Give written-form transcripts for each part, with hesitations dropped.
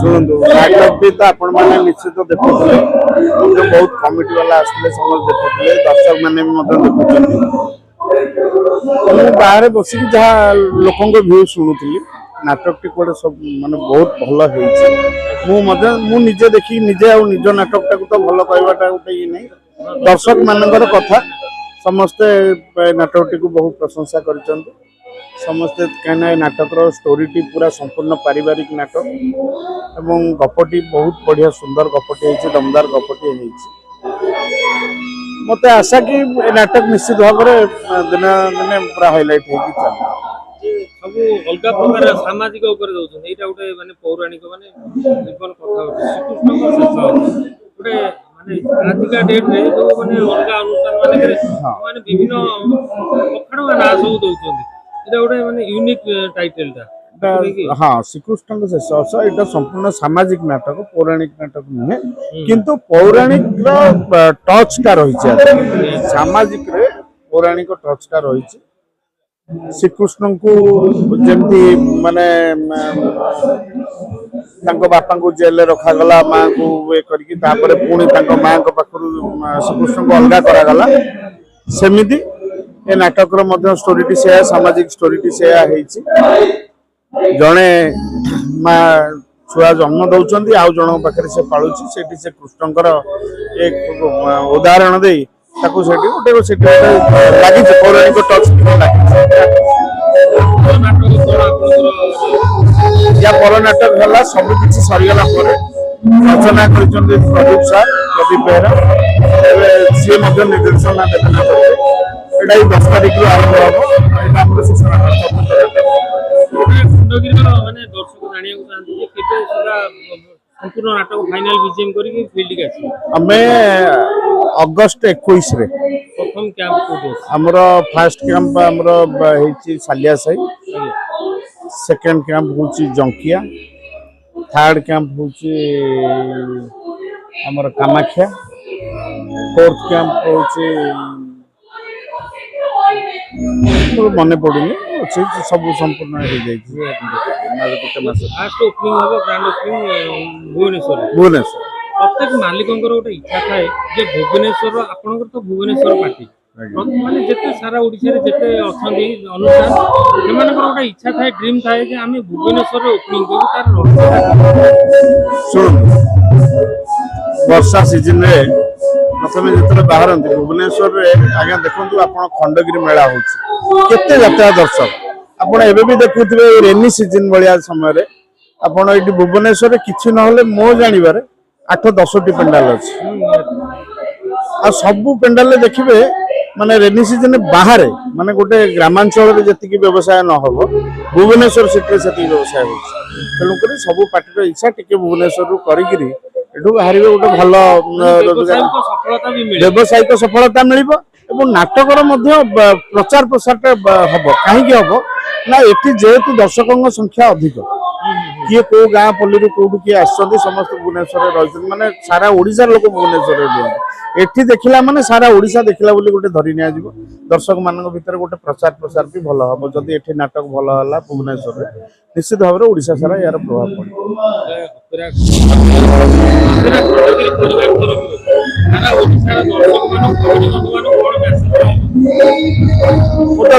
शुणु नाटक तो आपण मैंने निश्चित देखुले जो बहुत कमिटी वाला आसते समस्त देखुले दर्शक मैंने देखुं बाहर बस जहाँ लोकों व्यू शुणुली नाटक टी कौटे सब माने बहुत भल मुझे देखी निजे निज नाटक टाक तो भल कहवाटा गोटे ये नहीं दर्शक मानकर कथा समस्ते नाटक टी बहुत प्रशंसा कर समस्ते कहीं नाटक स्टोरी टी पूरा संपूर्ण पारिवारिक नाटक एवं गपटी बहुत बढ़िया सुंदर गपटी है दमदार गपटी है मत आशा कि नाटक निश्चित भाव में दिन दिन पूरा हाइलाइट हो सब अलग प्रकार सामाजिक गोटे माने पौराणिक माने जीवन कथा गोटे आजिका डेट रे जो माने अलग अनुष्ठान माने विभिन्न अखाड़ नाश हो दउछन एटा गोटे माने यूनिक टाइटल ता हाँ श्रीकृष्ण शेष यहाँ संपूर्ण सामाजिक नाटक पौराणिक नाटक नुहे किंतु पौराणिक टच टा रही सामाजिक रे पौराणिक टच टा रही श्रीकृष्ण को जमती माने बापा को जेल रखागला माँ को करके पुणी माँ को पाखर श्रीकृष्ण को अलग करागला सेमिति ए नाटक स्टोरी टी से सामाजिक स्टोरी टी से जड़े माँ छुआ जन्म दौरान आउ जन पाखे से पालुची से कृष्णकर एक उदाहरण दे गोटे लगी पौराणिक टच या पर नाटक है सब किसी सरीगला रचना कर प्रदीप सार प्रदीप बेहरा सी निर्देशना देवे नाटक 10 तारीख आरंभ हम सूचना माने दर्शक जानिया को चाहती जे केते सुधा संपूर्ण नाटक फाइनल बीजेम करी फील्ड के आसी हमें अगस्त 21 रे प्रथम कैंप को हमर फर्स्ट कैंप हमर हेची सालिया साई सेकंड कैंप होची जंकिया थर्ड कैंप होची हमर कामाख्या फोर्थ कैंप होची मन पड़ुनी सब संपूर्ण हो जाए फास्ट ओपनिंग हो ग्रांड ओपनिंग भुवनेश्वर प्रत्येक मालिकों गोटे इच्छा थाए जे भुवनेश्वर आपनकर तो भुवनेश्वर पार्टी माने जेते सारा ओडिसा रे जेते अछंदी अनुसार सेमानकर गोटे इच्छा थाए ड्रीम थाए जे आमे भुवनेश्वर रे ओपनिंग करू तार सुन वर्षा सीजन रे प्रथम जो बाहर भुवनेश्वर आज्ञा देखु आप खंडगिरी मेला होते यात्रा दर्शक आपड़ एवं भी देखुवे रेनी सीजन भाया समय आपड़ ये भुवनेश्वर किसी ना मो जानवर 8-10 टी पेंडाल अच्छी आ सबू पेंडाल देखिए माने रेनी सीजन बाहर माने गोटे ग्रामांचल जी व्यवसाय न हो भुवनेश्वर सिटी से व्यवसाय हो तेणुक सब पार्टी इच्छा टी भुवनेश्वर करी बाहर गोटे भल व्यावसायिक सफलता मिल नाटकर प्रचार प्रसार हम कहीं हम ना ये जेहेतु दर्शकों संख्या अधिक किए कौ गाँ पल्ली कौटू किए आसते समस्त भुवनेश्वर रही माने सारा ओडिशा लोक भुवनेश्वर एठी देखला माने सारा ओडिशा देखला बोली गोटे धरी निया जीवो दर्शक मानक भितर गोटे प्रचार प्रसार भी भल हम जदि एठी नाटक भल हला भुवनेश्वर निश्चित भाव में ओडिशा सारा यार प्रभाव पड़े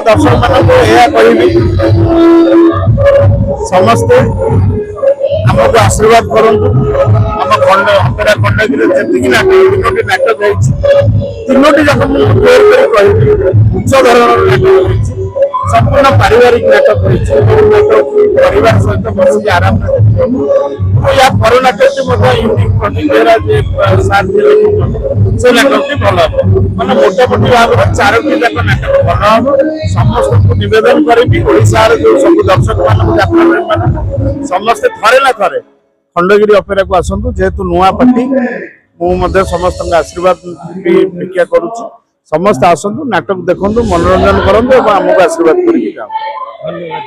दर्शक मानक यह कहि समस्ते आमको आशीर्वाद करूँ आम खंड हपेरा खंडगिरी जी नाटक तीनोटी जाक कह उच्च धरण नाटक संपूर्ण पारिवारिक नाटक परिवार सहित बस आराम या पर नाटक यूनिक प्रतिक्रिया से नाटक भल हम मैंने मोटामोटी भाव में 4टी जाक नाटक भल हम समस्त को नवेदन करी ओडिशा जो सब दर्शक मान समस्ते थरे ना थरे खंडगिरी अपेरा को आसतु जेहेतु नुआ पार्टी मुझे समस्त आशीर्वाद भिक्षा करुच्ची समस्त आसतु नाटक देखु मनोरंजन करूँ आमको आशीर्वाद करके जाओ। धन्यवाद।